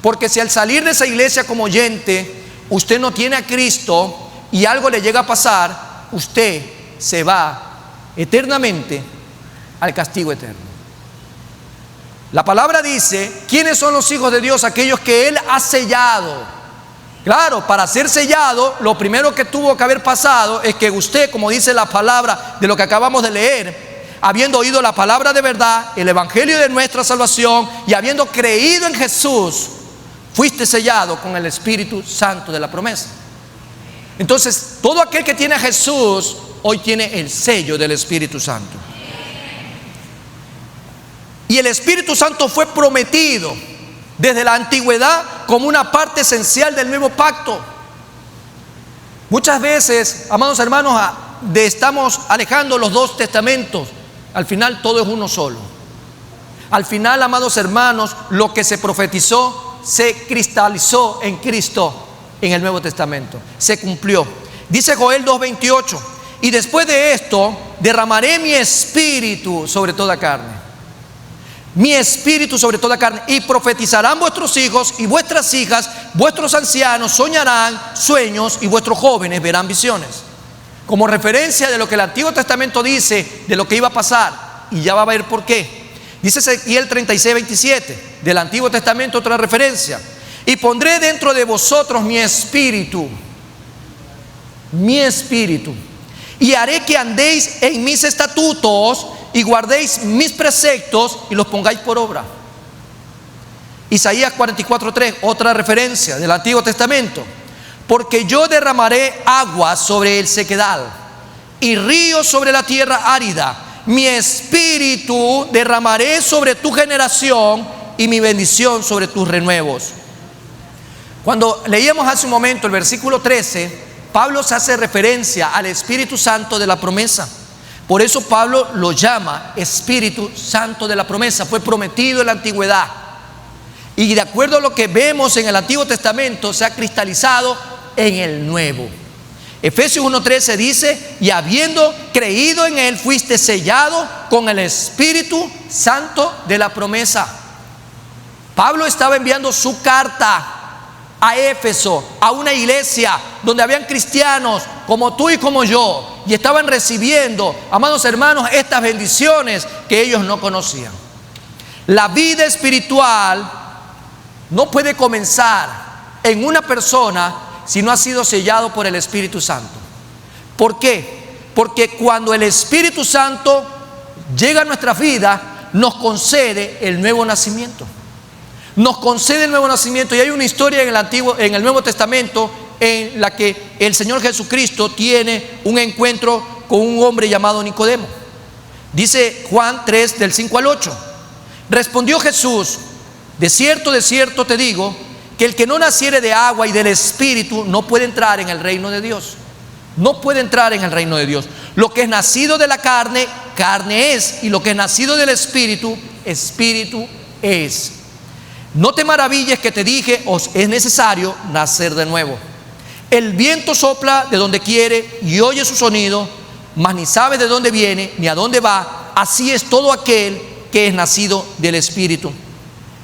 Porque si al salir de esa iglesia como oyente, usted no tiene a Cristo y algo le llega a pasar, usted se va eternamente al castigo eterno. La palabra dice: ¿quiénes son los hijos de Dios? Aquellos que Él ha sellado. Claro, para ser sellado, lo primero que tuvo que haber pasado es que usted, como dice la palabra de lo que acabamos de leer, habiendo oído la palabra de verdad, el evangelio de nuestra salvación, y habiendo creído en Jesús, fuiste sellado con el Espíritu Santo de la promesa. Entonces, todo aquel que tiene a Jesús hoy tiene el sello del Espíritu Santo. Y el Espíritu Santo fue prometido desde la antigüedad como una parte esencial del nuevo pacto. Muchas veces, amados hermanos, estamos alejando los dos testamentos. Al final todo es uno solo. Al final, amados hermanos, lo que se profetizó se cristalizó en Cristo. En el Nuevo Testamento se cumplió. Dice Joel 2:28: y después de esto derramaré mi espíritu sobre toda carne. Mi espíritu sobre toda carne. Y profetizarán vuestros hijos y vuestras hijas, vuestros ancianos soñarán sueños y vuestros jóvenes verán visiones. Como referencia de lo que el Antiguo Testamento dice de lo que iba a pasar. Y ya va a ver por qué. Dice Ezequiel 36:27 del Antiguo Testamento, otra referencia: y pondré dentro de vosotros mi espíritu, y haré que andéis en mis estatutos y guardéis mis preceptos y los pongáis por obra. Isaías 44:3, otra referencia del Antiguo Testamento. Porque yo derramaré agua sobre el sequedal y ríos sobre la tierra árida. Mi espíritu derramaré sobre tu generación y mi bendición sobre tus renuevos. Cuando leíamos hace un momento el versículo 13, Pablo se hace referencia al Espíritu Santo de la promesa. Por eso Pablo lo llama Espíritu Santo de la promesa. Fue prometido en la antigüedad. Y de acuerdo a lo que vemos en el Antiguo Testamento, se ha cristalizado en el Nuevo. Efesios 1:13 dice: y habiendo creído en Él, fuiste sellado con el Espíritu Santo de la promesa. Pablo estaba enviando su carta a Éfeso, a una iglesia donde habían cristianos como tú y como yo, y estaban recibiendo, amados hermanos, estas bendiciones que ellos no conocían. La vida espiritual no puede comenzar en una persona si no ha sido sellado por el Espíritu Santo. ¿Por qué? Porque cuando el Espíritu Santo llega a nuestra vida, nos concede el nuevo nacimiento. Nos concede el nuevo nacimiento. Y hay una historia en el Nuevo Testamento en la que el Señor Jesucristo tiene un encuentro con un hombre llamado Nicodemo. Dice Juan 3, del 5 al 8. Respondió Jesús: de cierto te digo, que el que no naciere de agua y del Espíritu no puede entrar en el reino de Dios. No puede entrar en el reino de Dios. Lo que es nacido de la carne, carne es. Y lo que es nacido del Espíritu, Espíritu es. No te maravilles que te dije: os es necesario nacer de nuevo. El viento sopla de donde quiere y oye su sonido, mas ni sabe de dónde viene ni a dónde va. Así es todo aquel que es nacido del Espíritu.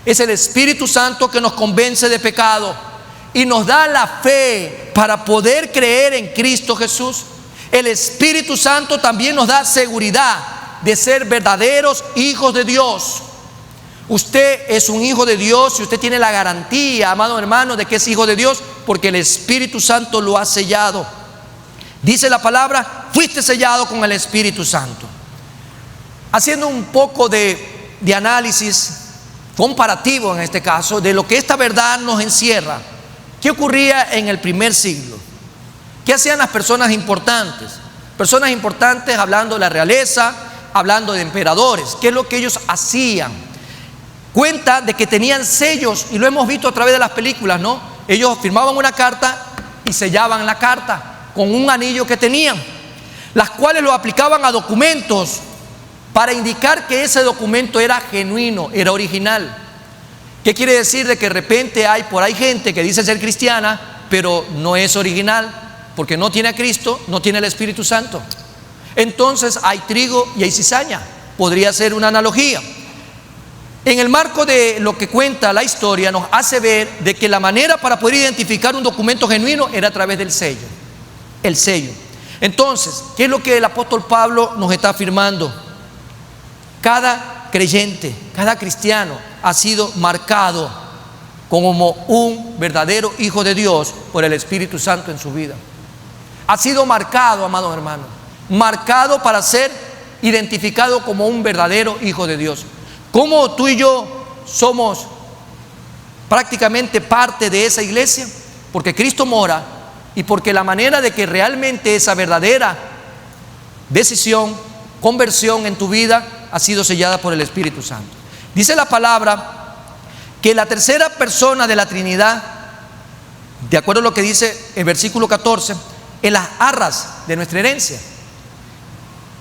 Es el Espíritu Santo que nos convence de pecado y nos da la fe para poder creer en Cristo Jesús. El Espíritu Santo también nos da seguridad de ser verdaderos hijos de Dios. Usted es un hijo de Dios y usted tiene la garantía, amado hermano, de que es hijo de Dios, porque el Espíritu Santo lo ha sellado. Dice la palabra: fuiste sellado con el Espíritu Santo. Haciendo un poco de análisis comparativo en este caso de lo que esta verdad nos encierra. ¿Qué ocurría en el primer siglo? ¿Qué hacían las personas importantes? Personas importantes hablando de la realeza, hablando de emperadores. ¿Qué es lo que ellos hacían? Cuenta de que tenían sellos, y lo hemos visto a través de las películas, ¿no? Ellos firmaban una carta y sellaban la carta con un anillo que tenían, las cuales lo aplicaban a documentos para indicar que ese documento era genuino, era original. ¿Qué quiere decir? De que de repente hay por ahí gente que dice ser cristiana, pero no es original, porque no tiene a Cristo, no tiene el Espíritu Santo. Entonces hay trigo y hay cizaña. Podría ser una analogía. En el marco de lo que cuenta la historia, nos hace ver de que la manera para poder identificar un documento genuino era a través del sello. El sello. Entonces, ¿qué es lo que el apóstol Pablo nos está afirmando? Cada creyente, cada cristiano ha sido marcado como un verdadero hijo de Dios por el Espíritu Santo en su vida. Ha sido marcado, amado hermano, marcado para ser identificado como un verdadero hijo de Dios. ¿Cómo tú y yo somos prácticamente parte de esa iglesia? Porque Cristo mora y porque la manera de que realmente esa verdadera decisión, conversión en tu vida ha sido sellada por el Espíritu Santo. Dice la palabra que la tercera persona de la Trinidad, de acuerdo a lo que dice el versículo 14, es las arras de nuestra herencia.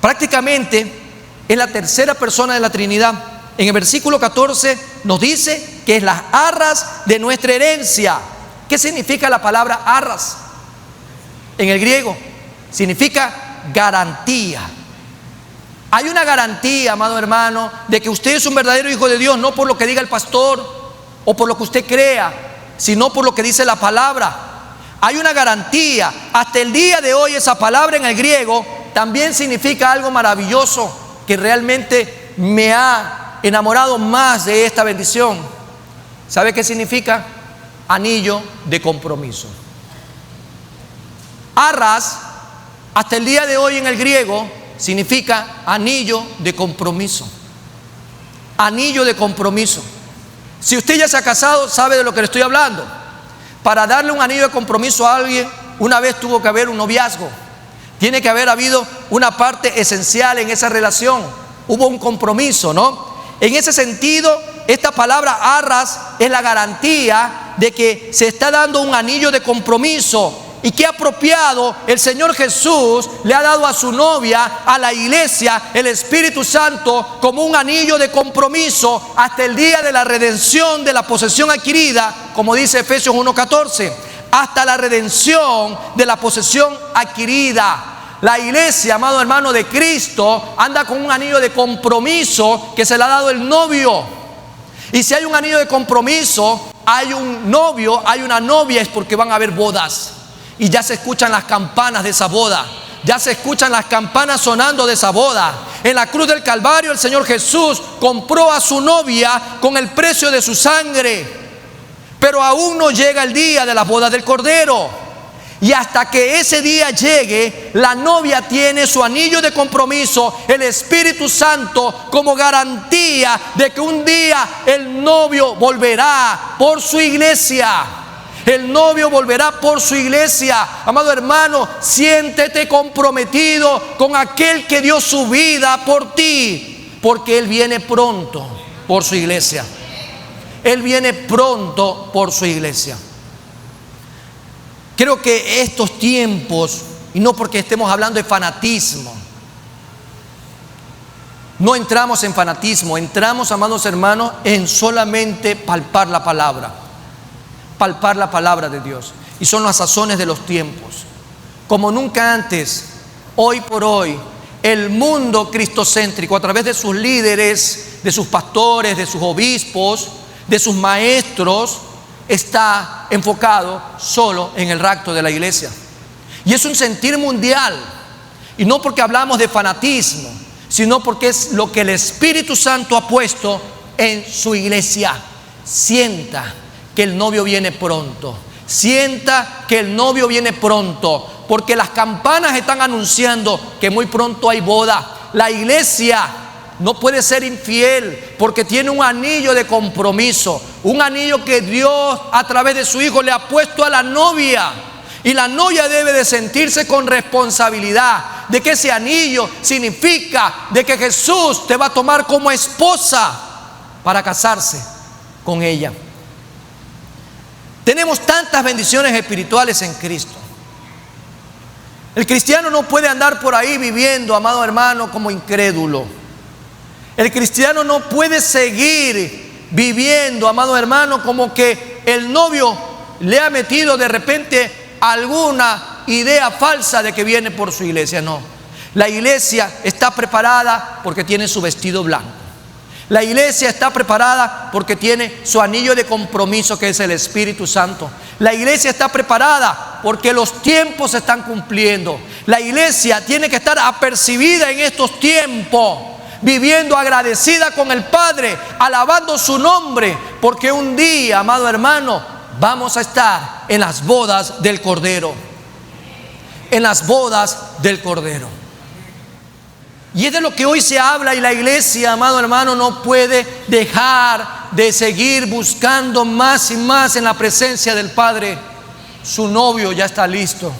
Prácticamente es la tercera persona de la Trinidad. En el versículo 14 nos dice que es las arras de nuestra herencia. ¿Qué significa la palabra arras? En el griego significa garantía. Hay una garantía, amado hermano, de que usted es un verdadero hijo de Dios, no por lo que diga el pastor o por lo que usted crea, sino por lo que dice la palabra. Hay una garantía. Hasta el día de hoy esa palabra en el griego también significa algo maravilloso que realmente me ha enamorado más de esta bendición. ¿Sabe qué significa? Anillo de compromiso. Arras Hasta el día de hoy en el griego significa anillo de compromiso. Anillo de compromiso. Si usted ya se ha casado, sabe de lo que le estoy hablando. Para darle un anillo de compromiso a alguien, una vez tuvo que haber un noviazgo. Tiene que haber habido una parte esencial en esa relación. Hubo un compromiso, ¿no? En ese sentido, esta palabra arras es la garantía de que se está dando un anillo de compromiso. Y qué apropiado el Señor Jesús le ha dado a su novia, a la iglesia, el Espíritu Santo, como un anillo de compromiso hasta el día de la redención de la posesión adquirida, como dice Efesios 1:14, hasta la redención de la posesión adquirida. La iglesia, amado hermano de Cristo, anda con un anillo de compromiso que se le ha dado el novio. Y si hay un anillo de compromiso, hay un novio, hay una novia, es porque van a haber bodas. Y ya se escuchan las campanas de esa boda. Ya se escuchan las campanas sonando de esa boda. En la cruz del Calvario el Señor Jesús compró a su novia con el precio de su sangre. Pero aún no llega el día de la boda del Cordero. Y hasta que ese día llegue, la novia tiene su anillo de compromiso, el Espíritu Santo, como garantía de que un día el novio volverá por su iglesia. El novio volverá por su iglesia. Amado hermano, siéntete comprometido con aquel que dio su vida por ti, porque Él viene pronto por su iglesia. Él viene pronto por su iglesia. Creo que estos tiempos, y no porque estemos hablando de fanatismo, no entramos en fanatismo, entramos, amados hermanos, en solamente palpar la palabra. Palpar la palabra de Dios. Y son las sazones de los tiempos. Como nunca antes, hoy por hoy, el mundo cristocéntrico, a través de sus líderes, de sus pastores, de sus obispos, de sus maestros, está enfocado solo en el rapto de la iglesia. Y es un sentir mundial. Y no porque hablamos de fanatismo, sino porque es lo que el Espíritu Santo ha puesto en su iglesia. Sienta que el novio viene pronto. Sienta que el novio viene pronto, porque las campanas están anunciando que muy pronto hay boda. La iglesia no puede ser infiel porque tiene un anillo de compromiso, un anillo que Dios a través de su Hijo le ha puesto a la novia. Y la novia debe de sentirse con responsabilidad de que ese anillo significa de que Jesús te va a tomar como esposa para casarse con ella. Tenemos tantas bendiciones espirituales en Cristo. El cristiano no puede andar por ahí viviendo, amado hermano, como incrédulo. El cristiano no puede seguir viviendo, amado hermano, como que el novio le ha metido de repente alguna idea falsa de que viene por su iglesia. No, la iglesia está preparada porque tiene su vestido blanco. La iglesia está preparada porque tiene su anillo de compromiso, que es el Espíritu Santo. La iglesia está preparada porque los tiempos se están cumpliendo. La iglesia tiene que estar apercibida en estos tiempos, viviendo agradecida con el Padre, alabando su nombre, porque un día, amado hermano, vamos a estar en las bodas del Cordero. En las bodas del Cordero. Y es de lo que hoy se habla, y la iglesia, amado hermano, no puede dejar de seguir buscando más y más en la presencia del Padre. Su novio ya está listo.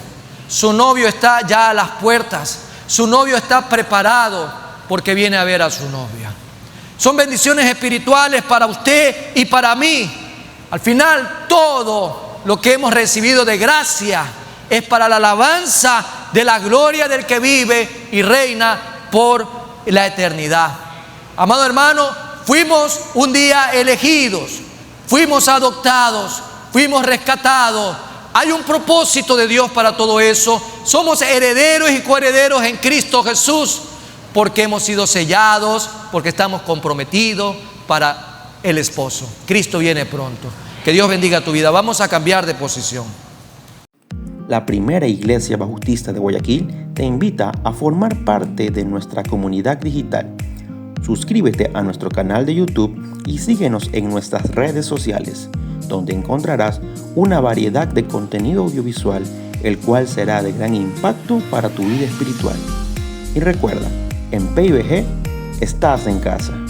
Su novio está ya a las puertas. Su novio está preparado porque viene a ver a su novia. Son bendiciones espirituales para usted y para mí. Al final, todo lo que hemos recibido de gracia es para la alabanza de la gloria del que vive y reina por la eternidad. Amado hermano, fuimos un día elegidos, fuimos adoptados, fuimos rescatados. Hay un propósito de Dios para todo eso. Somos herederos y coherederos en Cristo Jesús, porque hemos sido sellados, porque estamos comprometidos para el esposo. Cristo viene pronto. Que Dios bendiga tu vida. Vamos a cambiar de posición. La Primera Iglesia Bautista de Guayaquil te invita a formar parte de nuestra comunidad digital. Suscríbete a nuestro canal de YouTube y síguenos en nuestras redes sociales, donde encontrarás una variedad de contenido audiovisual el cual será de gran impacto para tu vida espiritual. Y recuerda, en PIBG estás en casa.